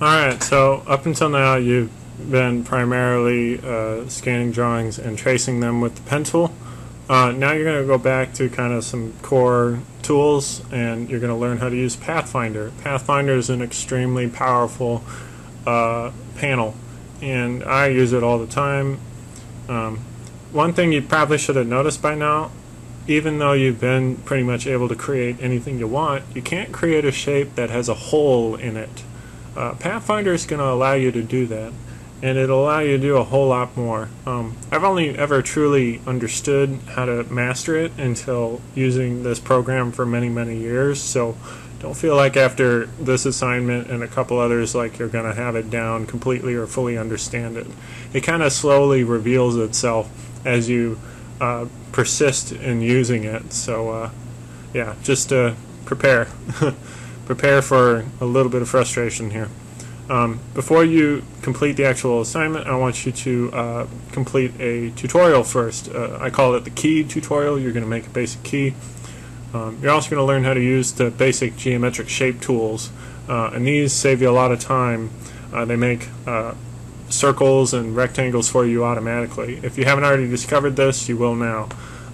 Alright, so up until now you've been primarily scanning drawings and tracing them with the pen tool. Now you're going to go back to kind of some core tools and you're going to learn how to use Pathfinder. Pathfinder is an extremely powerful panel and I use it all the time. One thing you probably should have noticed by now, even though you've been pretty much able to create anything you want, you can't create a shape that has a hole in it. Pathfinder is going to allow you to do that, and it'll allow you to do a whole lot more. I've only ever truly understood how to master it until using this program for many years, so don't feel like after this assignment and a couple others like you're going to have it down completely or fully understand it. It kind of slowly reveals itself as you persist in using it, so yeah, just prepare. Prepare for a little bit of frustration here. Before you complete the actual assignment, I want you to complete a tutorial first. I call it the key tutorial. You're going to make a basic key. You're also going to learn how to use the basic geometric shape tools, and these save you a lot of time. They make circles and rectangles for you automatically. If you haven't already discovered this, you will now.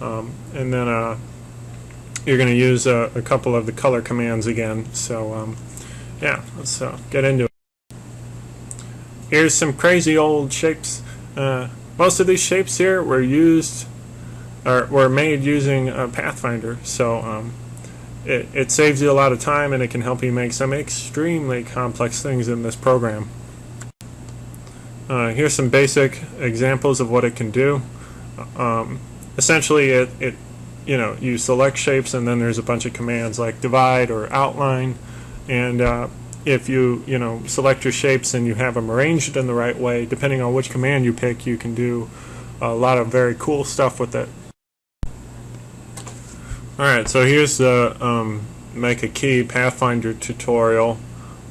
And then you're going to use a couple of the color commands again. So yeah, let's get into it. Here's some crazy old shapes. Most of these shapes here were made using Pathfinder, so it saves you a lot of time and it can help you make some extremely complex things in this program. Here's some basic examples of what it can do. Essentially you select shapes and then there's a bunch of commands like divide or outline, and if you select your shapes and you have them arranged in the right way, depending on which command you pick, you can do a lot of very cool stuff with it. Alright, so here's the make a key Pathfinder tutorial.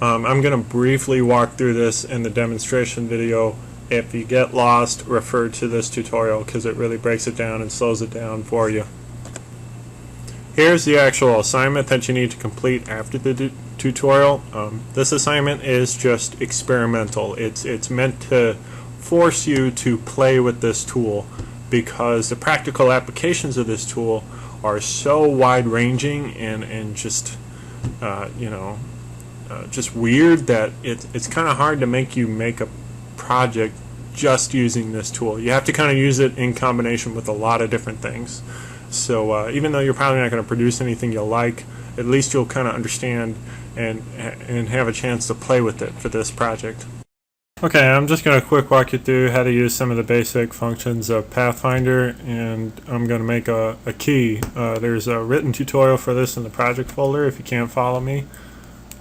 I'm going to briefly walk through this in the demonstration video. If you get lost, refer to this tutorial because it really breaks it down and slows it down for you. Here's the actual assignment that you need to complete after the tutorial. This assignment is just experimental. It's meant to force you to play with this tool because the practical applications of this tool are so wide-ranging and just just weird that it's kind of hard to make you make a project just using this tool. You have to kind of use it in combination with a lot of different things. So even though you're probably not going to produce anything you like, at least you'll kind of understand and have a chance to play with it for this project. Okay, I'm just going to quick walk you through how to use some of the basic functions of Pathfinder, and I'm going to make a key. There's a written tutorial for this in the project folder if you can't follow me.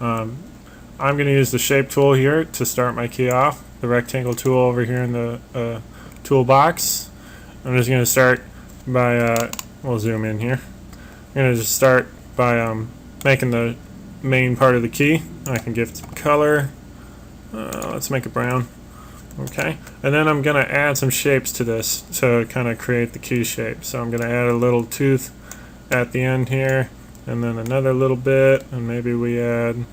I'm going to use the shape tool here to start my key off, the rectangle tool over here in the toolbox. I'm just going to start by, we'll zoom in here. I'm going to just start by making the main part of the key. I can give it some color. Let's make it brown. Okay, and then I'm going to add some shapes to this to kind of create the key shape. So I'm going to add a little tooth at the end here, and then another little bit, and maybe we add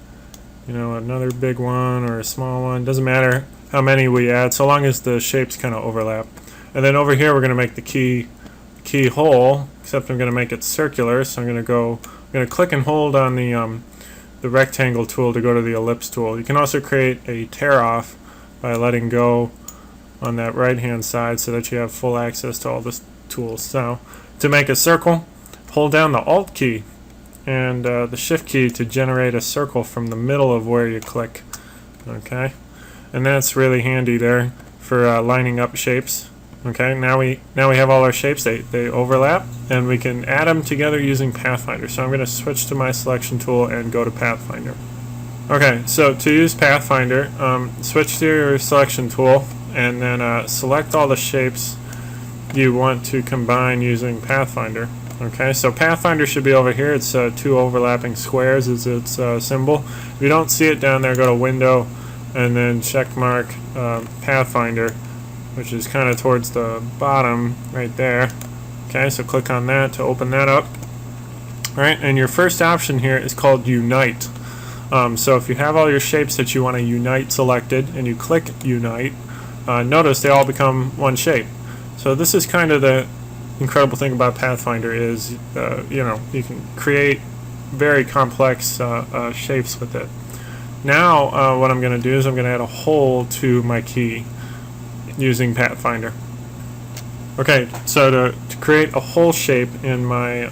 another big one or a small one. Doesn't matter how many we add so long as the shapes kind of overlap. And then over here we're going to make the key hole, except I'm going to make it circular. So I'm going to click and hold on the rectangle tool to go to the ellipse tool. You can also create a tear off by letting go on that right hand side so that you have full access to all the tools. So to make a circle, hold down the Alt key and the Shift key to generate a circle from the middle of where you click. Okay, and that's really handy there for lining up shapes. Okay, now we have all our shapes. They overlap, and we can add them together using Pathfinder. So I'm going to switch to my selection tool and go to Pathfinder. Okay, so to use Pathfinder, switch to your selection tool and then select all the shapes you want to combine using Pathfinder. Okay, so Pathfinder should be over here. It's two overlapping squares is its symbol. If you don't see it down there, go to Window and then check mark Pathfinder, which is kind of towards the bottom right there. Okay, so click on that to open that up. Alright, and your first option here is called Unite. So if you have all your shapes that you want to unite selected and you click unite, notice they all become one shape. So this is kind of the incredible thing about Pathfinder is, you can create very complex shapes with it. Now what I'm going to do is I'm going to add a hole to my key using Pathfinder. Okay, so to create a hole shape in my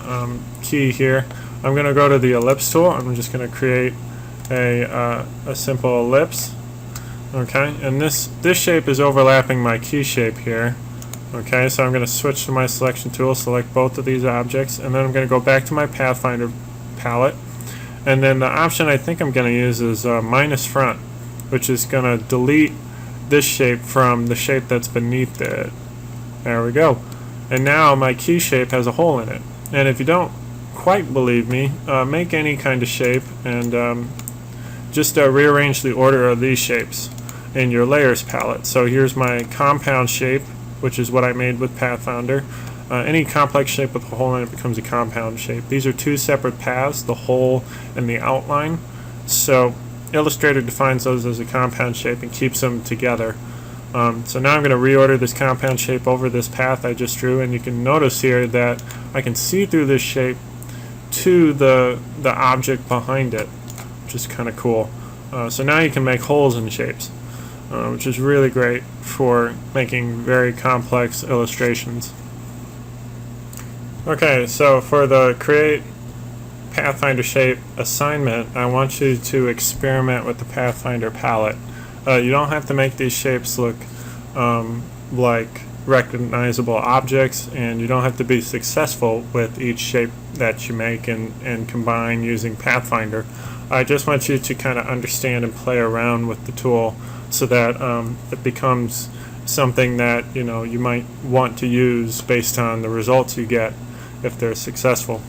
key here, I'm going to go to the ellipse tool. I'm just going to create a simple ellipse. Okay, and this shape is overlapping my key shape here. Okay, so I'm going to switch to my selection tool, select both of these objects, and then I'm going to go back to my Pathfinder palette. And then the option I think I'm going to use is minus front, which is going to delete this shape from the shape that's beneath it. There we go. And now my key shape has a hole in it. And if you don't quite believe me, make any kind of shape and just rearrange the order of these shapes in your layers palette. So here's my compound shape, which is what I made with Pathfinder. Any complex shape with a hole in it becomes a compound shape. These are two separate paths, the hole and the outline. So Illustrator defines those as a compound shape and keeps them together. So now I'm going to reorder this compound shape over this path I just drew, and you can notice here that I can see through this shape to the object behind it, which is kind of cool. So now you can make holes in shapes, which is really great for making very complex illustrations. Okay, so for the Create Pathfinder Shape assignment, I want you to experiment with the Pathfinder palette. You don't have to make these shapes look like recognizable objects, and you don't have to be successful with each shape that you make and combine using Pathfinder. I just want you to kind of understand and play around with the tool so that it becomes something that you might want to use based on the results you get if they're successful.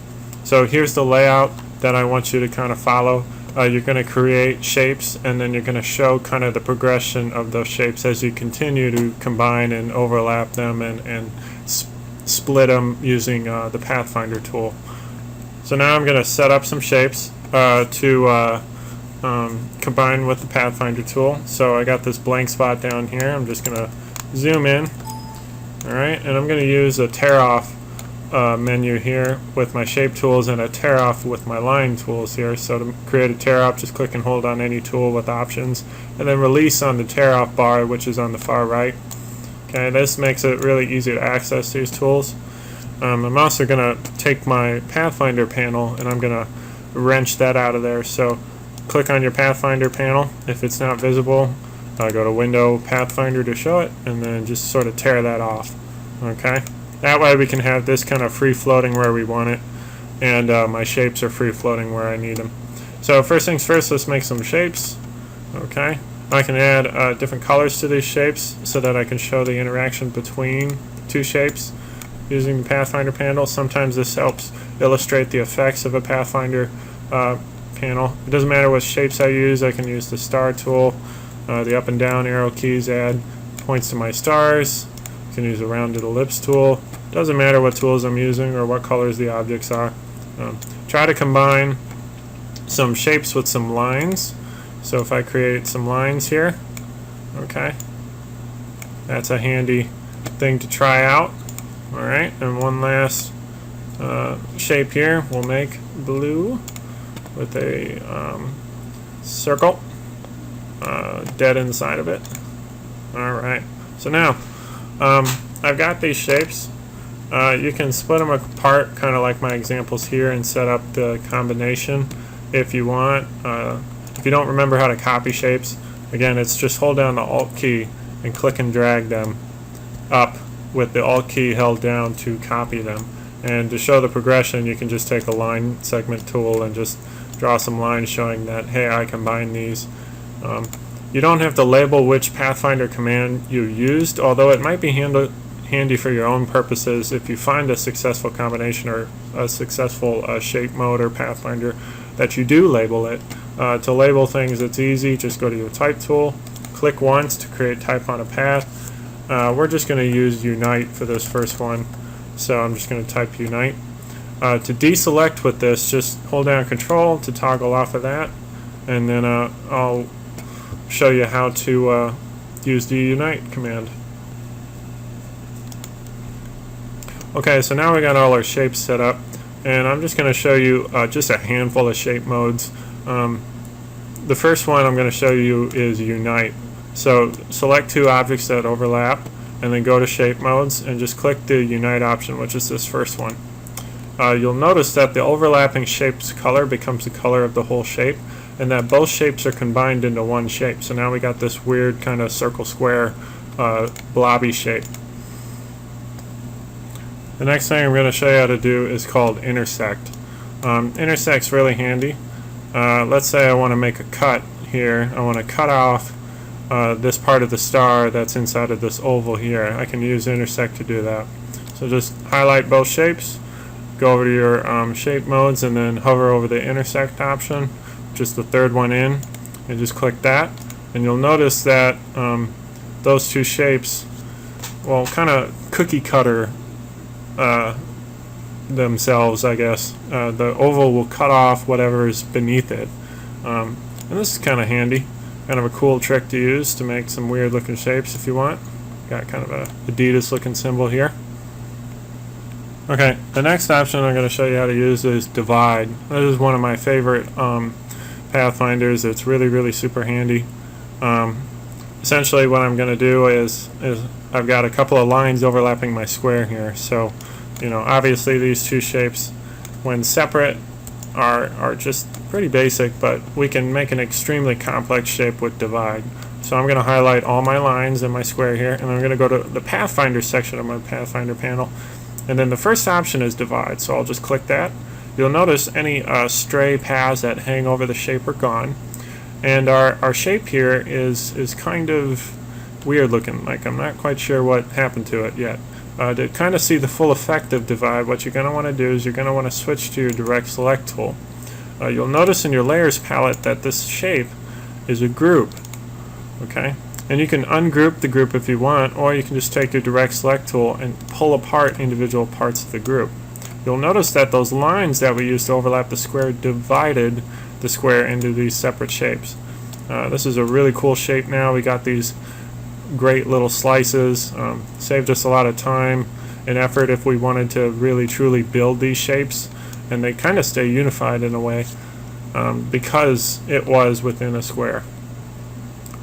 So here's the layout that I want you to kind of follow. You're going to create shapes, and then you're going to show kind of the progression of those shapes as you continue to combine and overlap them and split them using the Pathfinder tool. So now I'm going to set up some shapes to combine with the Pathfinder tool. So I got this blank spot down here. I'm just going to zoom in. Alright, and I'm going to use a tear off menu here with my shape tools and a tear off with my line tools here. So to create a tear off, just click and hold on any tool with options, and then release on the tear off bar, which is on the far right. Okay, this makes it really easy to access these tools. I'm also going to take my Pathfinder panel and I'm going to wrench that out of there. So click on your Pathfinder panel. If it's not visible, go to Window, Pathfinder to show it, and then just sort of tear that off. Okay. That way we can have this kind of free floating where we want it, and my shapes are free floating where I need them. So first things first, let's make some shapes. Okay, I can add different colors to these shapes so that I can show the interaction between two shapes using the Pathfinder panel. Sometimes this helps illustrate the effects of a Pathfinder panel. It doesn't matter what shapes I use. I can use the star tool, the up and down arrow keys add points to my stars. You can use a rounded ellipse tool. Doesn't matter what tools I'm using or what colors the objects are. Try to combine some shapes with some lines. So if I create some lines here, okay, that's a handy thing to try out. Alright, and one last shape here. We'll make blue with a circle dead inside of it. Alright, so now I've got these shapes. You can split them apart, kind of like my examples here, and set up the combination if you want. If you don't remember how to copy shapes, again, it's just hold down the Alt key and click and drag them up with the Alt key held down to copy them. And to show the progression, you can just take a line segment tool and just draw some lines showing that, hey, I combined these. You don't have to label which Pathfinder command you used, although it might be handy for your own purposes if you find a successful combination or a successful shape mode or Pathfinder that you do label it. To label things, it's easy. Just go to your type tool, click once to create type on a path. We're just going to use unite for this first one, so I'm just going to type unite. To deselect with this, just hold down control to toggle off of that, and then I'll show you how to use the unite command. Okay, so now we got all our shapes set up, and I'm just going to show you just a handful of shape modes. The first one I'm going to show you is unite. So select two objects that overlap, and then go to shape modes and just click the unite option, which is this first one. You'll notice that the overlapping shape's color becomes the color of the whole shape, and that both shapes are combined into one shape. So now we got this weird kind of circle square blobby shape. The next thing I'm going to show you how to do is called intersect. Intersect's really handy. Let's say I want to make a cut here. I want to cut off this part of the star that's inside of this oval here. I can use intersect to do that. So just highlight both shapes, go over to your shape modes, and then hover over the intersect option, which is the third one in, and just click that. And you'll notice that those two shapes, well, kind of cookie cutter themselves, I guess. The oval will cut off whatever is beneath it. And this is kind of handy. Kind of a cool trick to use to make some weird looking shapes if you want. Got kind of a Adidas looking symbol here. Okay, the next option I'm going to show you how to use is divide. This is one of my favorite Pathfinders. It's really super handy. Essentially what I'm going to do is I've got a couple of lines overlapping my square here. So, you know, obviously these two shapes, when separate, are just pretty basic, but we can make an extremely complex shape with divide. So I'm going to highlight all my lines in my square here, and I'm going to go to the Pathfinder section of my Pathfinder panel, and then the first option is divide. So I'll just click that. You'll notice any stray paths that hang over the shape are gone, and our shape here is kind of weird looking. Like, I'm not quite sure what happened to it yet. To kind of see the full effect of divide, what you're going to want to do is you're going to want to switch to your direct select tool. You'll notice in your layers palette that this shape is a group. Okay, and you can ungroup the group if you want, or you can just take your direct select tool and pull apart individual parts of the group. You'll notice that those lines that we used to overlap the square divided the square into these separate shapes. This is a really cool shape now. We got these great little slices. Saved us a lot of time and effort if we wanted to really truly build these shapes, and they kind of stay unified in a way because it was within a square.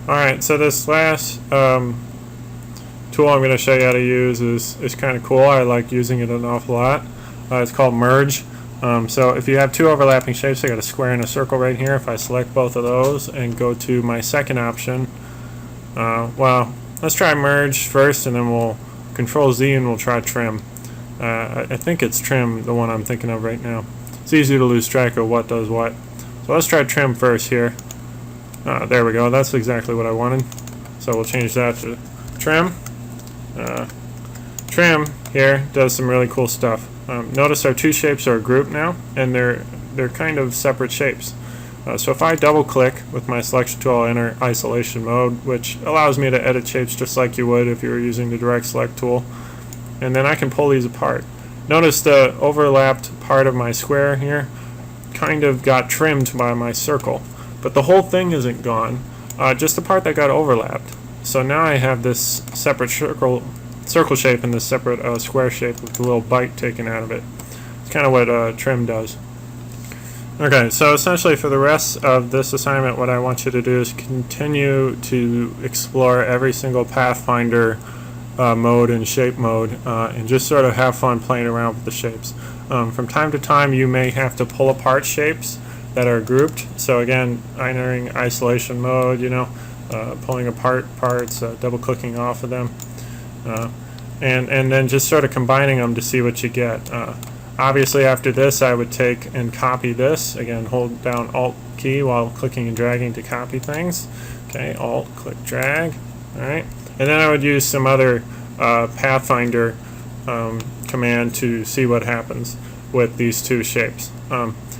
Alright, so this last tool I'm going to show you how to use is kind of cool. I like using it an awful lot. It's called merge. So if you have two overlapping shapes, I got a square and a circle right here. If I select both of those and go to my second option, well, let's try merge first, and then we'll Control Z and we'll try trim. I think it's trim, the one I'm thinking of right now. It's easy to lose track of what does what. So let's try trim first here. There we go. That's exactly what I wanted. So we'll change that to trim. Trim here does some really cool stuff. Notice our two shapes are a group now, and they're kind of separate shapes. So if I double click with my selection tool, I'll enter isolation mode, which allows me to edit shapes just like you would if you were using the direct select tool. And then I can pull these apart. Notice the overlapped part of my square here kind of got trimmed by my circle, but the whole thing isn't gone, just the part that got overlapped. So now I have this separate circle shape and this separate square shape with a little bite taken out of it. It's kind of what trim does. Okay, so essentially for the rest of this assignment, what I want you to do is continue to explore every single Pathfinder mode and shape mode, and just sort of have fun playing around with the shapes. From time to time you may have to pull apart shapes that are grouped. So again, entering isolation mode, you know, pulling apart parts, double clicking off of them, and then just sort of combining them to see what you get. Obviously after this I would take and copy this. Again, hold down Alt key while clicking and dragging to copy things. Okay, Alt, click, drag. Alright, and then I would use some other Pathfinder command to see what happens with these two shapes.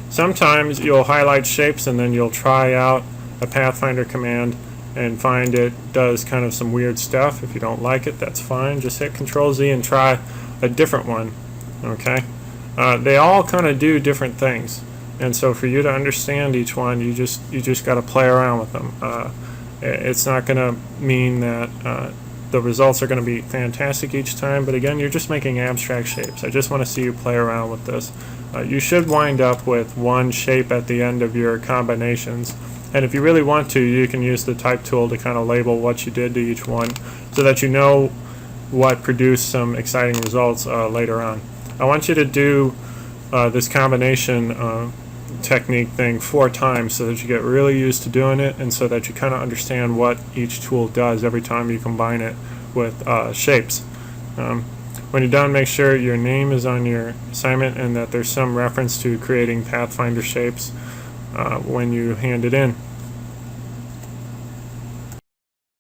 Sometimes you'll highlight shapes and then you'll try out a Pathfinder command and find it does kind of some weird stuff. If you don't like it, that's fine. Just hit Control Z and try a different one. Okay, they all kind of do different things, And so for you to understand each one, you just got to play around with them. It's not going to mean that the results are going to be fantastic each time, but again, you're just making abstract shapes. I just want to see you play around with this. You should wind up with one shape at the end of your combinations, and if you really want to, you can use the type tool to kind of label what you did to each one so that you know what produced some exciting results later on. I want you to do this combination technique thing 4 times so that you get really used to doing it, and so that you kind of understand what each tool does every time you combine it with shapes. When you're done, make sure your name is on your assignment and that there's some reference to creating Pathfinder shapes when you hand it in.